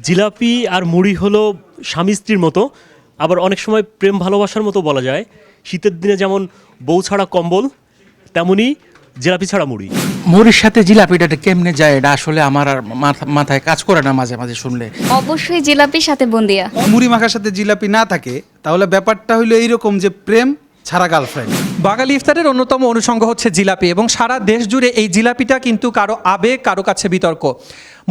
জিলাপি আর মুড়ি হলো স্বামী স্ত্রীর মতো, আবার অনেক সময় প্রেম ভালোবাসার মতো বলা যায়। শীতের দিনে যেমন বউ ছাড়া কম্বল, তেমনি জিলাপি ছাড়া মুড়ি। মুড়ির সাথে জিলাপিটা কেমনে যায় এটা আসলে আমার আর মাথায় কাজ করে না মাঝে মাঝে শুনলে। অবশ্যই জিলাপির সাথে বুন্দিয়া। মুড়ি মাখার সাথে জিলাপি না থাকে তাহলে ব্যাপারটা হইলো এইরকম যে প্রেম ছাড়া গার্লফ্রেন্ড। বাঙালি ইফতারের অন্যতম অনুষঙ্গ হচ্ছে জিলাপি, এবং সারা দেশ জুড়ে এই জিলাপিটা কিন্তু কারো আবেগ, কারো কাছে বিতর্ক।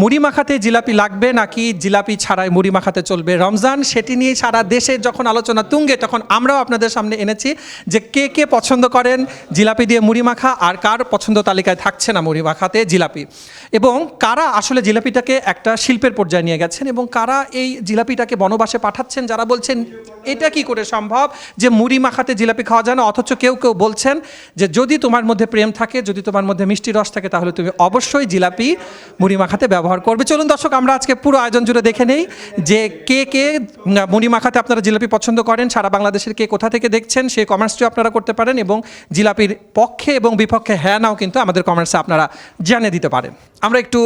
মুড়ি মাখাতে জিলাপি লাগবে নাকি জিলাপি ছাড়াই মুড়ি মাখাতে চলবে, রমজান সেটি নিয়ে সারা দেশে যখন আলোচনা তুঙ্গে, তখন আমরাও আপনাদের সামনে এনেছি যে কে কে পছন্দ করেন জিলাপি দিয়ে মুড়ি মাখা, আর কার পছন্দ তালিকায় থাকছে না মুড়ি মাখাতে জিলাপি, এবং কারা আসলে জিলাপিটাকে একটা শিল্পের পর্যায়ে নিয়ে গেছেন, এবং কারা এই জিলাপিটাকে বনবাসে পাঠাচ্ছেন, যারা বলছেন এটা কি করে সম্ভব যে মুড়ি মাখাতে জিলাপি খাওয়া যায় না। অথচ কেউ কেউ বলছেন যে যদি তোমার মধ্যে প্রেম থাকে, যদি তোমার মধ্যে মিষ্টি রস থাকে, তাহলে তুমি অবশ্যই জিলাপি মুড়ি মাখাতে ব্যবহার করবে। চলুন দর্শক, আমরা আজকে পুরো আয়োজন জুড়ে দেখে নেই যে কে কে মুড়ি মাখাতে আপনারা জিলাপি পছন্দ করেন, সারা বাংলাদেশের কে কোথা থেকে দেখছেন সেই কমেন্টসটিও আপনারা করতে পারেন, এবং জিলাপির পক্ষে এবং বিপক্ষে হ্যাঁ নাও কিন্তু আমাদের কমেন্টসে আপনারা জানিয়ে দিতে পারেন। আমরা একটু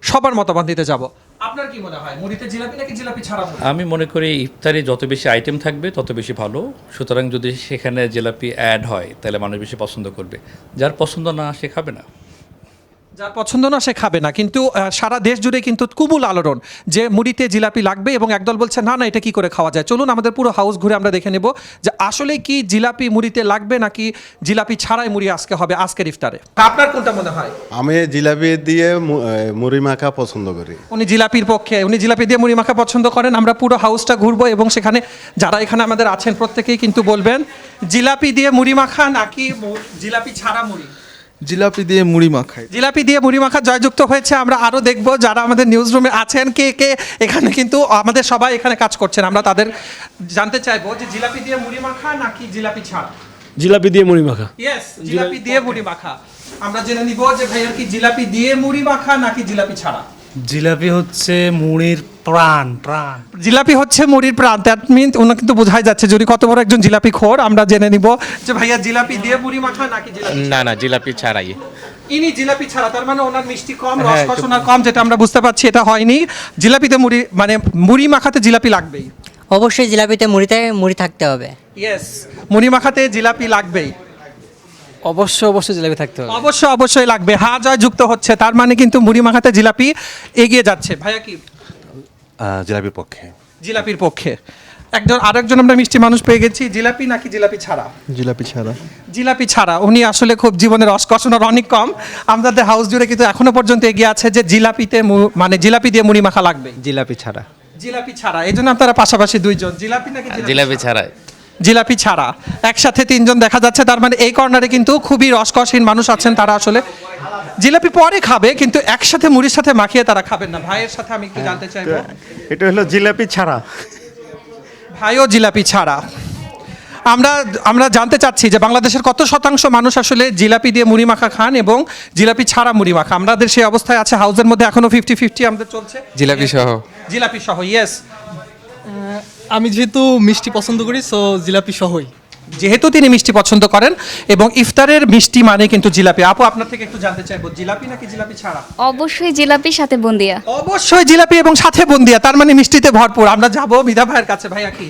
সবার মতামত দিতে যাব। আপনার কি মনে হয়, মুড়িতে জিলাপি নাকি জিলাপি ছাড়া মুড়ি? আমি মনে করি ইফতারে যত বেশি আইটেম থাকবে তত বেশি ভালো, সুতরাং যদি সেখানে জিলাপি অ্যাড হয় তাহলে মানুষ বেশি পছন্দ করবে। যার পছন্দ না সে খাবে না। যার পছন্দ না সে খাবে না, কিন্তু সারা দেশ জুড়ে কিন্তু কুবুল আলোড়ন যে মুড়িতে জিলাপি লাগবে, এবং একদল বলছে না না এটা কি করে খাওয়া যায়। চলুন আমাদের পুরো হাউস ঘুরে আমরা দেখে নেব যে আসলে কি জিলাপি মুড়িতে লাগবে নাকি জিলাপি ছাড়াই মুড়ি আজকে হবে আজকের ইফতারে। আপনার কোনটা মনে হয়? আমি জিলাপি দিয়ে মুড়ি মাখা পছন্দ করি। উনি জিলাপির পক্ষে, উনি জিলাপি দিয়ে মুড়ি মাখা পছন্দ করেন। আমরা পুরো হাউসটা ঘুরবো এবং সেখানে যারা এখানে আমাদের আছেন প্রত্যেকেই কিন্তু বলবেন জিলাপি দিয়ে মুড়ি মাখা নাকি জিলাপি ছাড়া মুড়ি। জিলাপি দিয়ে মুড়ি মাখায়। জিলাপি দিয়ে মুড়ি মাখা জয়যুক্ত হয়েছে। আমরা আরও দেখব যারা আমাদের নিউজ রুমে আছেন কে কে এখানে কিন্তু আমাদের সবাই এখানে কাজ করছেন। আমরা তাদের জানতে চাইবো যে জিলাপি দিয়ে মুড়ি মাখা নাকি জিলাপি ছাড়া। জিলাপি দিয়ে মুড়ি মাখা। ইয়েস, জিলাপি দিয়ে মুড়ি মাখা। আমরা জেনে নিব যে ভাইয়ার কি জিলাপি দিয়ে মুড়ি মাখা নাকি জিলাপি ছাড়া। জিলাপি হচ্ছে মুড়ির প্রাণ। জিলাপি হচ্ছে মুড়ির প্রাণ, দ্যাট মিন্স ওনা কিন্তু বোঝাই যাচ্ছে যদি কত বড় একজন জিলাপি খোর। আমরা জেনে নিব যে ভাইয়া জিলাপি দিয়ে মুড়ি মাখা নাকি জিলাপি। না জিলাপি ছাড়াই। ইনি জিলাপি ছাড়া, তার মানে ওনার মিষ্টি কম, রস ওনার কম, যেটা আমরা বুঝতে পারছি এটা হয়নি। জিলাপিতে মুড়ি মানে মুড়ি মাখাতে জিলাপি লাগবেই। অবশ্যই জিলাপিতে মুড়ি থাকতে হবে। ইয়েস, মুড়ি মাখাতে জিলাপি লাগবেই। অবশ্যই জিলাপি থাকতে হবে। অবশ্যই লাগবে। হ্যাঁ জয় যুক্ত হচ্ছে, তার মানে কিন্তু মুড়ি মাখাতে জিলাপি এগিয়ে যাচ্ছে। ভাইয়া কি জিলাপির পক্ষে? জিলাপির পক্ষে। আরেকজন আমরা মিষ্টি মানুষ পেয়ে গেছি। জিলাপি নাকি জিলাপি ছাড়া? জিলাপি ছাড়া। জিলাপি ছাড়া। উনি আসলে খুব জীবনের রসকসনার অনেক কম। আমাদের হাউস জুড়ে কিন্তু এখনো পর্যন্ত এগিয়ে আছে যে জিলাপিতে মানে জিলাপি দিয়ে মুড়ি মাখা লাগবে। জিলাপি ছাড়া। জিলাপি ছাড়া। এই জন্য আপনারা পাশাপাশি দুইজন। জিলাপি নাকি জিলাপি ছাড়াই। জিলাপি ছাড়া। একসাথে তিনজন দেখা যাচ্ছে, তার মানে এই কর্নারে কিন্তু খুবই রসকসহীন মানুষ আছেন, তারা আসলে জিলাপি পরে খাবে কিন্তু একসাথে মুড়ির সাথে মাখিয়ে তারা খাবেন না। ভাইয়ের সাথে আমি একটু জানতে চাইবো। এটা হলো জিলাপি ছাড়া। ভাইও জিলাপি ছাড়া। আমরা জানতে চাচ্ছি যে বাংলাদেশের কত শতাংশ মানুষ আসলে জিলাপি দিয়ে মুড়ি মাখা খান এবং জিলাপি ছাড়া মুড়ি মাখা। আমাদের সেই অবস্থায় আছে, হাউসের মধ্যে এখনো 50-50 আমাদের চলছে। জিলাপি সহ। ইয়েস, আমি যেহেতু মিষ্টি পছন্দ করি সো জিলাপি সহই। যেহেতু তিনি মিষ্টি পছন্দ করেন এবং ইফতারের মিষ্টি মানে কিন্তু জিলাপি। আপু আপনার থেকে একটু জানতে চাইবো জিলাপি নাকি জিলাপি ছাড়া। অবশ্যই জিলাপির সাথে বুন্দিয়া। অবশ্যই জিলাপি এবং সাথে বুন্দিয়া, তার মানে মিষ্টিতে ভরপুর। আমরা যাবো মিধা ভাইয়ের কাছে। ভাইয়া কি?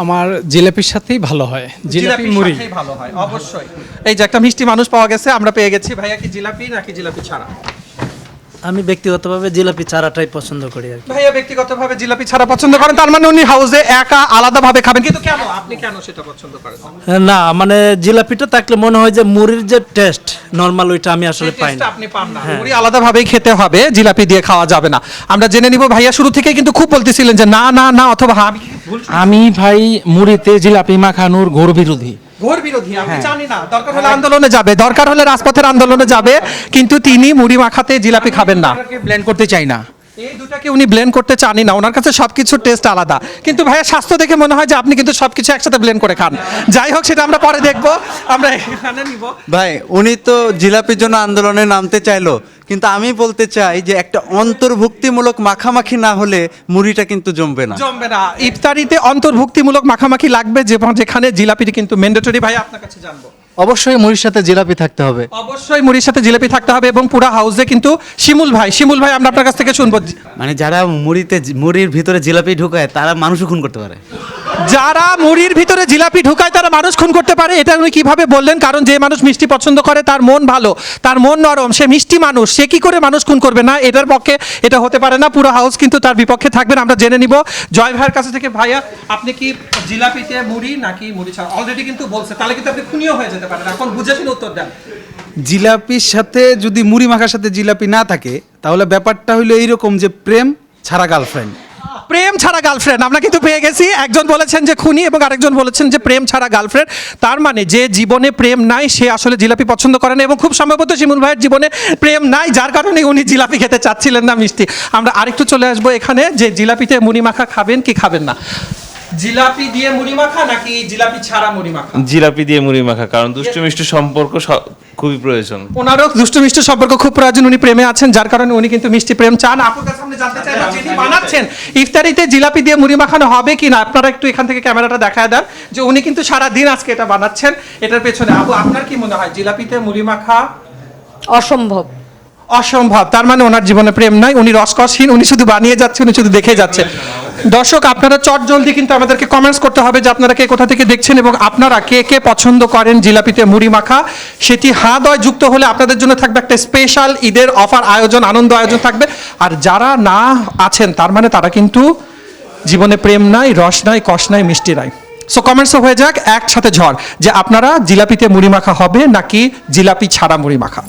আমার জিলাপির সাথেই ভালো হয়, জিলাপি মুড়ি ভালো হয় অবশ্যই। এই যে একটা মিষ্টি মানুষ পাওয়া গেছে, আমরা পেয়ে গেছি। ভাইয়া কি জিলাপি নাকি জিলাপি ছাড়া? আমি ব্যক্তিগতভাবে জিলাপি ছাড়াটাই পছন্দ করি আর কি। ভাইয়া ব্যক্তিগতভাবে জিলাপি ছাড়া পছন্দ করেন, তার মানে উনি হাউসে একা আলাদাভাবে খাবেন। কিন্তু কেন, আপনি কেন সেটা পছন্দ করেন? না মানে জিলাপিটা থাকলে মনে হয় যে মুড়ির যে টেস্ট নরমাল ওইটা আমি আসলে পাই না। আপনি পান না, মুড়ি আলাদাভাবেই খেতে হবে, জিলাপি দিয়ে খাওয়া যাবে না। আমরা জেনে নিব। ভাইয়া শুরু থেকে কিন্তু খুব বলতেছিলেন যে না না না অথবা হ্যাঁ। আমি ভাই মুড়িতে জিলাপি মাখানোর ঘোর বিরোধী। ঘোর বিরোধী। আপনি জানি না, দরকার হলে আন্দোলনে যাবে, দরকার হলে রাজপথের আন্দোলনে যাবে, কিন্তু তিনি মুড়ি মাখাতে জিলাপি খাবেন না। ব্লেন্ড করতে চাই না। এই দুটাকে উনি ব্লেন্ড করতে চানই না, ওনার কাছে সবকিছুর টেস্ট আলাদা। কিন্তু ভাইয়া স্বাস্থ্য দেখে মনে হয় যে আপনি কিন্তু সবকিছু একসাথে ব্লেন্ড করে খান। যাই হোক, সেটা আমরা পরে দেখবো। আমরা এখানে নিব। ভাই উনি তো জিলাপির জন্য আন্দোলনে নামতে চাইলো, কিন্তু আমি বলতে চাই যে একটা অন্তর্ভুক্তিমূলক মাখামাখি না হলে মুড়িটা কিন্তু জমবে না। ইফতারিতে অন্তর্ভুক্তিমূলক মাখামাখি লাগবে, যেখানে জিলাপিটি কিন্তু ম্যান্ডেটরি। ভাই আপনার কাছে জানবো। অবশ্যই মুড়ির সাথে জিলাপি থাকতে হবে। অবশ্যই মুড়ির সাথে জিলাপি থাকতে হবে এবং পুরা হাউসে কিন্তু শিমুল ভাই আমরা আপনার কাছ থেকে শুনবো। মানে যারা মুড়ির ভিতরে জিলাপি ঢুকায় তারা মানুষও খুন করতে পারে। যারা মুড়ির ভিতরে জিলাপি ঢুকায় তারা মানুষ খুন করতে পারে, এটা উনি কিভাবে বললেন? কারণ যে মানুষ মিষ্টি পছন্দ করে তার মন ভালো, তার মন নরম, সে মিষ্টি মানুষ, সে কি করে মানুষ খুন করবে না? এটার পক্ষে এটা হতে পারে না। পুরো হাউস কিন্তু তার বিপক্ষে থাকবেন। আমরা জেনে নিব জয় ভাইয়ের কাছে থেকে। ভাইয়া, আপনি কি জিলাপিতে মুড়ি নাকি মুড়ি ছাড়া? অলরেডি কিন্তু বলছে, তাহলে কিন্তু আপনি খুনিও হয়ে যেতে পারেন। এখন বুঝে শুনে উত্তর দেন। জিলাপির সাথে যদি মুড়ি মাখার সাথে জিলাপি না থাকে তাহলে ব্যাপারটা হইলো এইরকম যে প্রেম ছাড়া গার্লফ্রেন্ড। প্রেম ছাড়া গার্লফ্রেন্ড আমরা কিন্তু পেয়ে গেছি। একজন বলেছেন যে খুনি এবং আরেকজন বলেছেন যে প্রেম ছাড়া গার্লফ্রেন্ড। তার মানে যে জীবনে প্রেম নাই সে আসলে জিলাপি পছন্দ করে না, এবং খুব সম্ভবত শিমুল ভাইয়ের জীবনে প্রেম নাই, যার কারণে উনি জিলাপি খেতে চাচ্ছিলেন না, মিষ্টি। আমরা আরেকটু চলে আসবো এখানে, যে জিলাপিতে মুড়ি মাখা খাবেন কি খাবেন না? জিলাপি দিয়ে মুড়ি মাখা নাকি জিলাপি ছাড়া মুড়ি মাখা? জিলাপি দিয়ে মুড়ি মাখা, কারণ দুষ্টু মিষ্টি সম্পর্ক খুবই প্রয়োজন। ওনারও দুষ্টু মিষ্টি সম্পর্ক খুব প্রয়োজন, উনি প্রেমে আছেন, যার কারণে উনি কিন্তু মিষ্টি প্রেম চান। আপনার কাছে আমরা জানতে চাইবো, যিনি বানাচ্ছেন ইফতারিতে জিলাপি দিয়ে মুড়ি মাখানো হবে কি না? আপনারা একটু এখান থেকে ক্যামেরাটা দেখায় দেন যে উনি কিন্তু সারা দিন আজকে এটা বানাচ্ছেন। এটার পেছনে আপু আপনার কি মনে হয়, জিলাপিতে মুড়ি মাখা অসম্ভব। অসম্ভব? তার মানে ওনার জীবনে প্রেম নাই, উনি রসকসহীন, উনি শুধু বানিয়ে যাচ্ছে, উনি শুধু দেখে যাচ্ছে। দর্শক, আপনারা চট জলদি কিন্তু আমাদেরকে কমেন্টস করতে হবে যে আপনারা কে কোথা থেকে দেখছেন এবং আপনারা কে কে পছন্দ করেন জিলাপিতে মুড়ি মাখা। সেটি হ্যাঁ দয় যুক্ত হলে আপনাদের জন্য থাকবে একটা স্পেশাল ঈদের অফার আয়োজন, আনন্দ আয়োজন থাকবে। আর যারা না আছেন তার মানে তারা কিন্তু জীবনে প্রেম নাই, রস নাই, কষ নাই, মিষ্টি নাই। সো কমেন্টসও হয়ে যাক একসাথে ঝড়, যে আপনারা জিলাপিতে মুড়ি মাখা হবে নাকি জিলাপি ছাড়া মুড়ি মাখা।